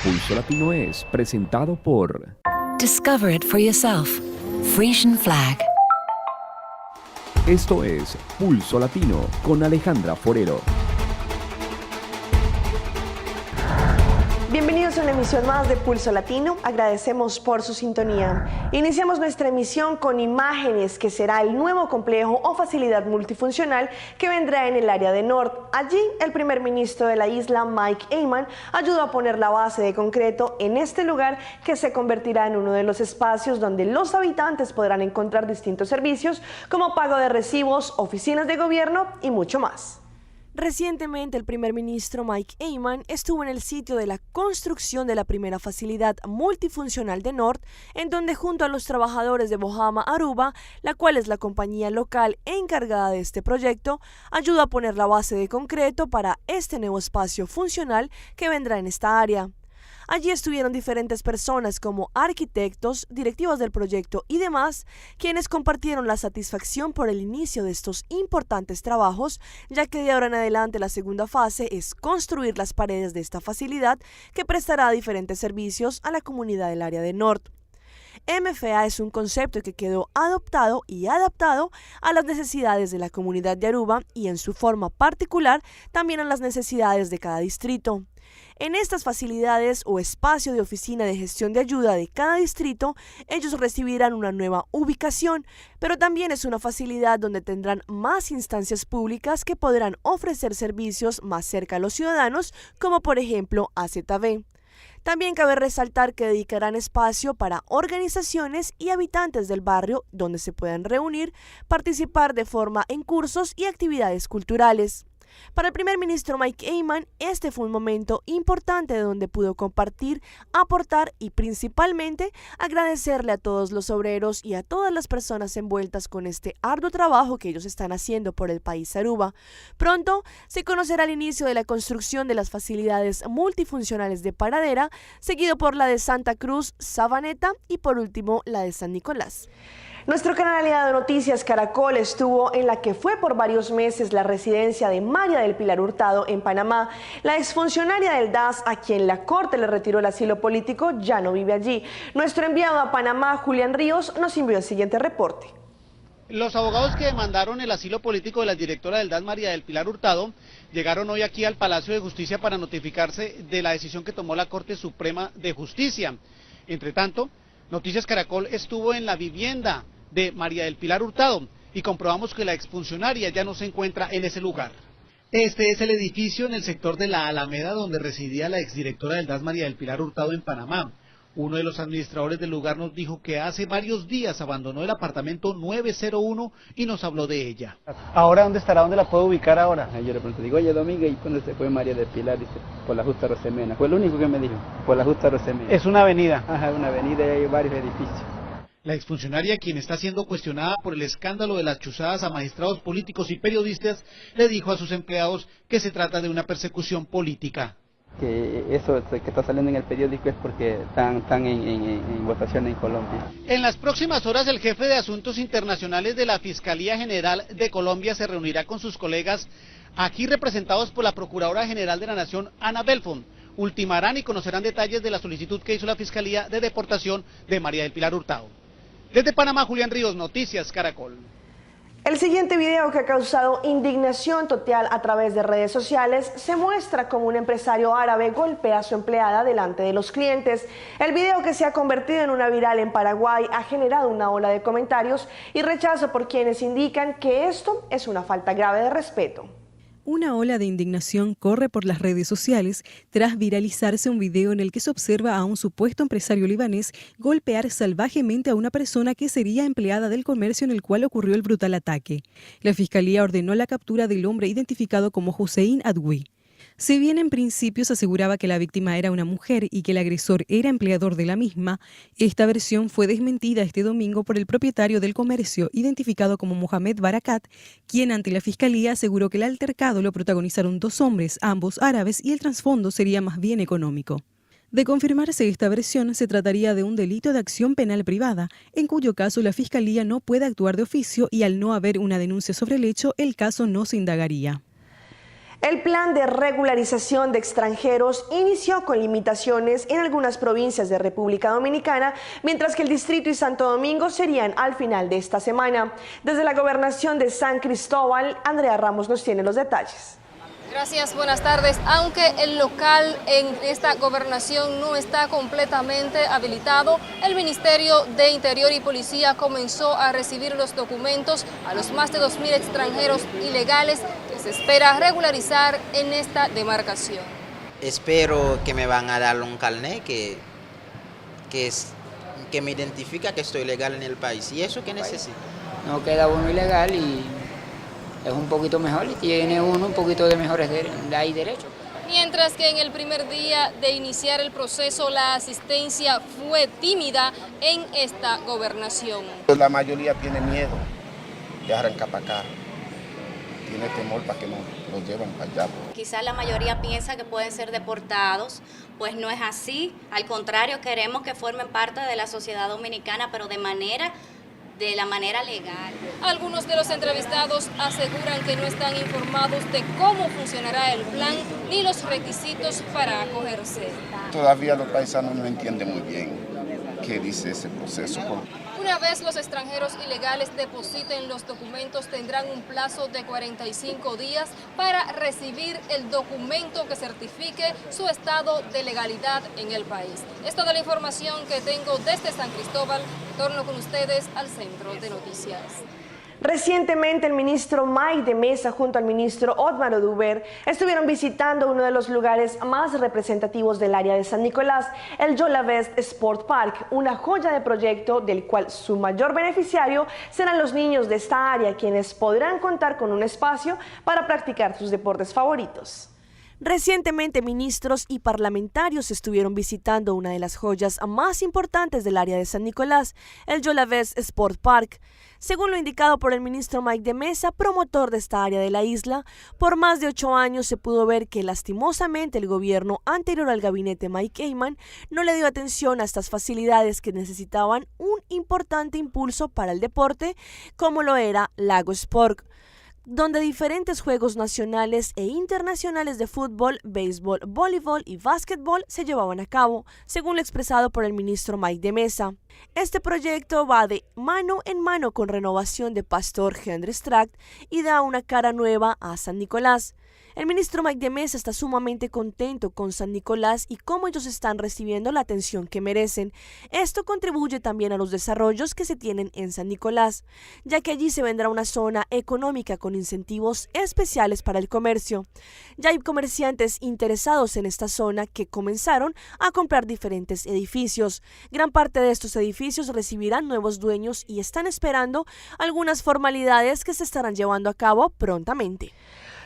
Pulso Latino es presentado por Discover it for yourself. Frisian Flag. Esto es Pulso Latino con Alejandra Forero. Bienvenidos a una emisión más de Pulso Latino. Agradecemos por su sintonía. Iniciamos nuestra emisión con imágenes que será el nuevo complejo o facilidad multifuncional que vendrá en el área de Nord. Allí, el primer ministro de la isla, Mike Eyman, ayudó a poner la base de concreto en este lugar que se convertirá en uno de los espacios donde los habitantes podrán encontrar distintos servicios como pago de recibos, oficinas de gobierno y mucho más. Recientemente, el primer ministro Mike Eyman estuvo en el sitio de la construcción de la primera facilidad multifuncional de Nord, en donde junto a los trabajadores de Bohama Aruba, la cual es la compañía local encargada de este proyecto, ayudó a poner la base de concreto para este nuevo espacio funcional que vendrá en esta área. Allí estuvieron diferentes personas como arquitectos, directivos del proyecto y demás, quienes compartieron la satisfacción por el inicio de estos importantes trabajos, ya que de ahora en adelante la segunda fase es construir las paredes de esta facilidad que prestará diferentes servicios a la comunidad del área de Nord. MFA es un concepto que quedó adoptado y adaptado a las necesidades de la comunidad de Aruba y en su forma particular también a las necesidades de cada distrito. En estas facilidades o espacio de oficina de gestión de ayuda de cada distrito, ellos recibirán una nueva ubicación, pero también es una facilidad donde tendrán más instancias públicas que podrán ofrecer servicios más cerca a los ciudadanos, como por ejemplo AZB. También cabe resaltar que dedicarán espacio para organizaciones y habitantes del barrio donde se puedan reunir, participar de forma en cursos y actividades culturales. Para el primer ministro Mike Eyman, este fue un momento importante de donde pudo compartir, aportar y principalmente agradecerle a todos los obreros y a todas las personas envueltas con este arduo trabajo que ellos están haciendo por el país Aruba. Pronto se conocerá el inicio de la construcción de las facilidades multifuncionales de Paradera, seguido por la de Santa Cruz, Sabaneta y por último la de San Nicolás. Nuestro canal aliado de noticias Caracol estuvo en la que fue por varios meses la residencia de María del Pilar Hurtado en Panamá. La exfuncionaria del DAS, a quien la Corte le retiró el asilo político, ya no vive allí. Nuestro enviado a Panamá, Julián Ríos, nos envió el siguiente reporte. Los abogados que demandaron el asilo político de la directora del DAS, María del Pilar Hurtado, llegaron hoy aquí al Palacio de Justicia para notificarse de la decisión que tomó la Corte Suprema de Justicia. Entre tanto, Noticias Caracol estuvo en la vivienda de María del Pilar Hurtado y comprobamos que la exfuncionaria ya no se encuentra en ese lugar. Este es el edificio en el sector de la Alameda donde residía la exdirectora del DAS, María del Pilar Hurtado, en Panamá. Uno de los administradores del lugar nos dijo que hace varios días abandonó el apartamento 901 y nos habló de ella. ¿Ahora dónde estará? ¿Dónde la puedo ubicar ahora? Yo le pregunté, digo, oye, Domingo, ¿y cuándo se fue María del Pilar? Dice, por la Justa Rosemena. Fue lo único que me dijo, por la Justa Rosemena. Es una avenida. Ajá, una avenida y hay varios edificios. La exfuncionaria, quien está siendo cuestionada por el escándalo de las chuzadas a magistrados políticos y periodistas, le dijo a sus empleados que se trata de una persecución política. Que eso que está saliendo en el periódico es porque están en votación en Colombia. En las próximas horas, el jefe de Asuntos Internacionales de la Fiscalía General de Colombia se reunirá con sus colegas aquí representados por la Procuradora General de la Nación, Ana Belfont. Ultimarán y conocerán detalles de la solicitud que hizo la Fiscalía de deportación de María del Pilar Hurtado. Desde Panamá, Julián Ríos, Noticias Caracol. El siguiente video, que ha causado indignación total a través de redes sociales, se muestra como un empresario árabe golpea a su empleada delante de los clientes. El video, que se ha convertido en una viral en Paraguay, ha generado una ola de comentarios y rechazo por quienes indican que esto es una falta grave de respeto. Una ola de indignación corre por las redes sociales tras viralizarse un video en el que se observa a un supuesto empresario libanés golpear salvajemente a una persona que sería empleada del comercio en el cual ocurrió el brutal ataque. La Fiscalía ordenó la captura del hombre identificado como Hussein Adwi. Si bien en principio se aseguraba que la víctima era una mujer y que el agresor era empleador de la misma, esta versión fue desmentida este domingo por el propietario del comercio, identificado como Mohamed Barakat, quien ante la fiscalía aseguró que el altercado lo protagonizaron dos hombres, ambos árabes, y el trasfondo sería más bien económico. De confirmarse esta versión, se trataría de un delito de acción penal privada, en cuyo caso la fiscalía no puede actuar de oficio y al no haber una denuncia sobre el hecho, el caso no se indagaría. El plan de regularización de extranjeros inició con limitaciones en algunas provincias de República Dominicana, mientras que el Distrito y Santo Domingo serían al final de esta semana. Desde la gobernación de San Cristóbal, Andrea Ramos nos tiene los detalles. Gracias, buenas tardes. Aunque el local en esta gobernación no está completamente habilitado, el Ministerio de Interior y Policía comenzó a recibir los documentos a los más de 2.000 extranjeros ilegales que se espera regularizar en esta demarcación. Espero que me van a dar un carnet que me identifica que estoy legal en el país. ¿Y eso qué necesito? No queda uno ilegal y es un poquito mejor y tiene uno un poquito de mejores derechos. Mientras que en el primer día de iniciar el proceso la asistencia fue tímida en esta gobernación. La mayoría tiene miedo de arrancar para acá, tiene temor para que nos lleven para allá. Quizás la mayoría piensa que pueden ser deportados, pues no es así. Al contrario, queremos que formen parte de la sociedad dominicana, pero de la manera legal. Algunos de los entrevistados aseguran que no están informados de cómo funcionará el plan ni los requisitos para acogerse. Todavía los paisanos no entienden muy bien qué dice ese proceso. Una vez los extranjeros ilegales depositen los documentos, tendrán un plazo de 45 días para recibir el documento que certifique su estado de legalidad en el país. Es toda la información que tengo desde San Cristóbal. Retorno con ustedes al Centro de Noticias. Recientemente el ministro Mike de Mesa junto al ministro Otmar Oduber estuvieron visitando uno de los lugares más representativos del área de San Nicolás, el Yola Vest Sport Park, una joya de proyecto del cual su mayor beneficiario serán los niños de esta área, quienes podrán contar con un espacio para practicar sus deportes favoritos. Recientemente ministros y parlamentarios estuvieron visitando una de las joyas más importantes del área de San Nicolás, el Yola Vest Sport Park. Según lo indicado por el ministro Mike de Mesa, promotor de esta área de la isla, por más de 8 años se pudo ver que lastimosamente el gobierno anterior al gabinete Mike Heyman no le dio atención a estas facilidades que necesitaban un importante impulso para el deporte, como lo era Lago Sport, donde diferentes juegos nacionales e internacionales de fútbol, béisbol, voleibol y básquetbol se llevaban a cabo, según lo expresado por el ministro Mike de Mesa. Este proyecto va de mano en mano con renovación de Pastor Henry Strack y da una cara nueva a San Nicolás. El ministro Mike de Mesa está sumamente contento con San Nicolás y cómo ellos están recibiendo la atención que merecen. Esto contribuye también a los desarrollos que se tienen en San Nicolás, ya que allí se vendrá una zona económica con incentivos especiales para el comercio. Ya hay comerciantes interesados en esta zona que comenzaron a comprar diferentes edificios. Gran parte de estos edificios recibirán nuevos dueños y están esperando algunas formalidades que se estarán llevando a cabo prontamente.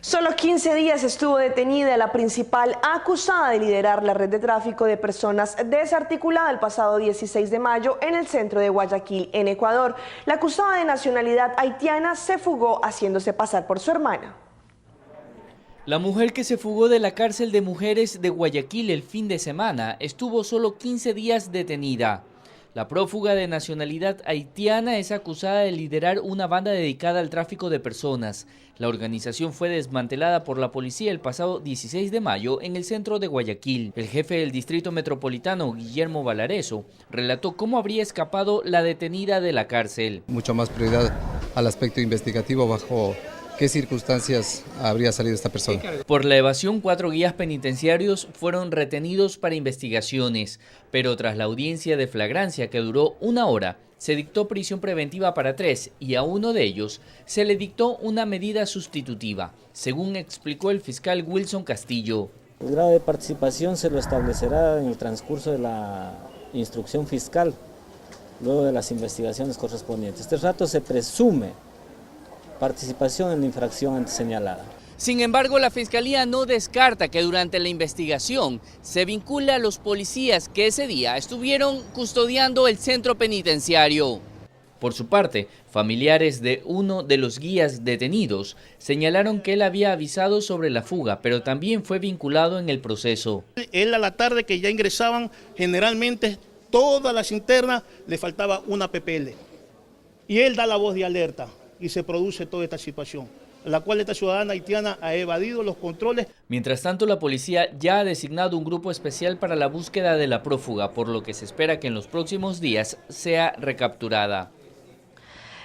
Solo 15 días estuvo detenida la principal acusada de liderar la red de tráfico de personas desarticulada el pasado 16 de mayo en el centro de Guayaquil, en Ecuador. La acusada de nacionalidad haitiana se fugó haciéndose pasar por su hermana. La mujer que se fugó de la cárcel de mujeres de Guayaquil el fin de semana estuvo solo 15 días detenida. La prófuga de nacionalidad haitiana es acusada de liderar una banda dedicada al tráfico de personas. La organización fue desmantelada por la policía el pasado 16 de mayo en el centro de Guayaquil. El jefe del distrito metropolitano, Guillermo Valareso, relató cómo habría escapado la detenida de la cárcel. Mucha más prioridad al aspecto investigativo bajo ¿qué circunstancias habría salido esta persona? Por la evasión, 4 guías penitenciarios fueron retenidos para investigaciones, pero tras la audiencia de flagrancia que duró 1 hora, se dictó prisión preventiva para 3 y a uno de ellos se le dictó una medida sustitutiva, según explicó el fiscal Wilson Castillo. El grado de participación se lo establecerá en el transcurso de la instrucción fiscal, luego de las investigaciones correspondientes. Este rato se presume participación en la infracción antes señalada. Sin embargo, la Fiscalía no descarta que durante la investigación se vincule a los policías que ese día estuvieron custodiando el centro penitenciario. Por su parte, familiares de uno de los guías detenidos señalaron que él había avisado sobre la fuga, pero también fue vinculado en el proceso. Él a la tarde que ya ingresaban, generalmente todas las internas le faltaba una PPL. Y él da la voz de alerta y se produce toda esta situación. la cual esta ciudadana haitiana ha evadido los controles. Mientras tanto, la policía ya ha designado un grupo especial para la búsqueda de la prófuga, por lo que se espera que en los próximos días sea recapturada.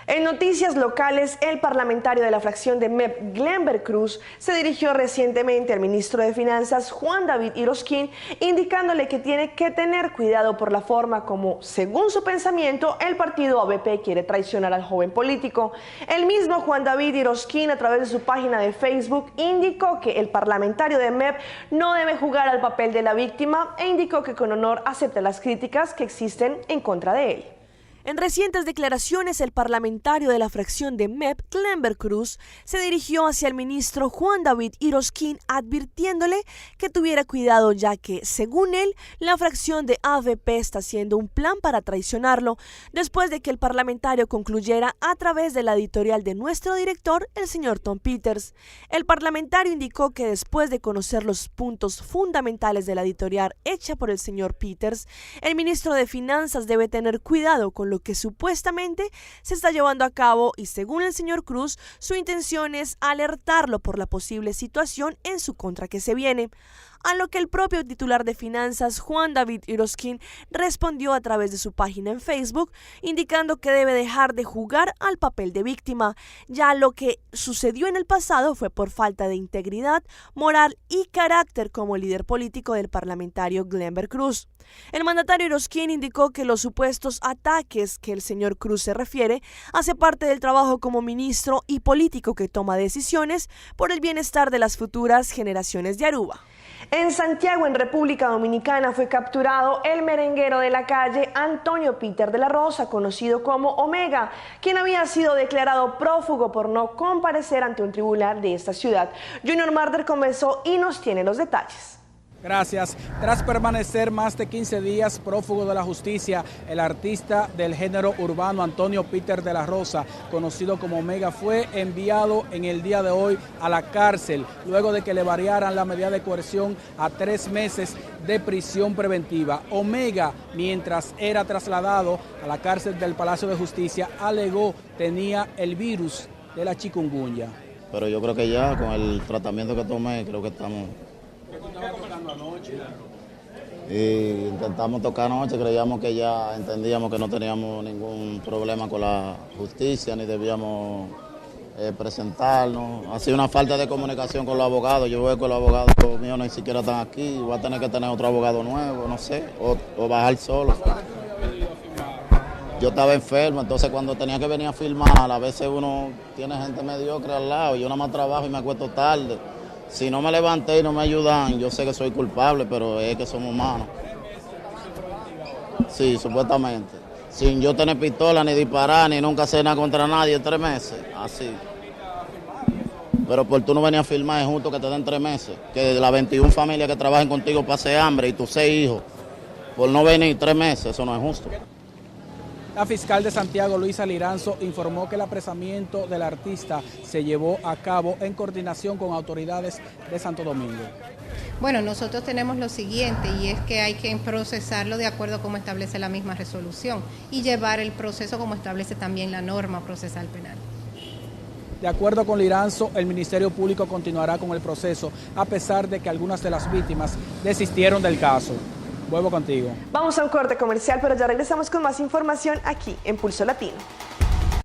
En noticias locales, el parlamentario de la fracción de MEP, Glenber Cruz, se dirigió recientemente al ministro de Finanzas, Juan David Hirosquín, indicándole que tiene que tener cuidado por la forma como, según su pensamiento, el partido AVP quiere traicionar al joven político. El mismo Juan David Hirosquín, a través de su página de Facebook, indicó que el parlamentario de MEP no debe jugar al papel de la víctima e indicó que con honor acepta las críticas que existen en contra de él. En recientes declaraciones, el parlamentario de la fracción de MEP, Glenber Cruz, se dirigió hacia el ministro Juan David Hirosquín advirtiéndole que tuviera cuidado, ya que, según él, la fracción de AVP está haciendo un plan para traicionarlo, después de que el parlamentario concluyera a través de la editorial de nuestro director, el señor Tom Peters. El parlamentario indicó que después de conocer los puntos fundamentales de la editorial hecha por el señor Peters, el ministro de Finanzas debe tener cuidado con lo que supuestamente se está llevando a cabo y, según el señor Cruz, su intención es alertarlo por la posible situación en su contra que se viene. A lo que el propio titular de Finanzas, Juan David Hirosquín, respondió a través de su página en Facebook, indicando que debe dejar de jugar al papel de víctima, ya lo que sucedió en el pasado fue por falta de integridad, moral y carácter como líder político del parlamentario Glenber Cruz. El mandatario Hirosquín indicó que los supuestos ataques que el señor Cruz se refiere hace parte del trabajo como ministro y político que toma decisiones por el bienestar de las futuras generaciones de Aruba. En Santiago, en República Dominicana, fue capturado el merenguero de la calle Antonio Peter de la Rosa, conocido como Omega, quien había sido declarado prófugo por no comparecer ante un tribunal de esta ciudad. Junior Marder comenzó y nos tiene los detalles. Gracias. Tras permanecer más de 15 días prófugo de la justicia, el artista del género urbano Antonio Peter de la Rosa, conocido como Omega, fue enviado en el día de hoy a la cárcel, luego de que le variaran la medida de coerción a 3 meses de prisión preventiva. Omega, mientras era trasladado a la cárcel del Palacio de Justicia, alegó tenía el virus de la chikungunya. Pero yo creo que ya con el tratamiento que tomé, creo que estamos... Y intentamos tocar anoche, creíamos que ya entendíamos que no teníamos ningún problema con la justicia, ni debíamos presentarnos. Ha sido una falta de comunicación con los abogados. Yo veo que los abogados míos ni siquiera están aquí, voy a tener que tener otro abogado nuevo, no sé, o bajar solo. Yo estaba enfermo, entonces cuando tenía que venir a filmar, a veces uno tiene gente mediocre al lado, yo nada más trabajo y me acuesto tarde. Si no me levanté y no me ayudan, yo sé que soy culpable, pero es que somos humanos. Sí, supuestamente. Sin yo tener pistola, ni disparar, ni nunca hacer nada contra nadie en 3 meses. Así. Pero por tú no venir a firmar es justo que te den 3 meses. Que de las 21 familias que trabajen contigo pase hambre y tus 6 hijos. Por no venir 3 meses, eso no es justo. La fiscal de Santiago, Luisa Liranzo, informó que el apresamiento del artista se llevó a cabo en coordinación con autoridades de Santo Domingo. Bueno, nosotros tenemos lo siguiente, y es que hay que procesarlo de acuerdo a como establece la misma resolución y llevar el proceso como establece también la norma procesal penal. De acuerdo con Liranzo, el Ministerio Público continuará con el proceso, a pesar de que algunas de las víctimas desistieron del caso. Vuelvo contigo. Vamos a un corte comercial, pero ya regresamos con más información aquí en Pulso Latino.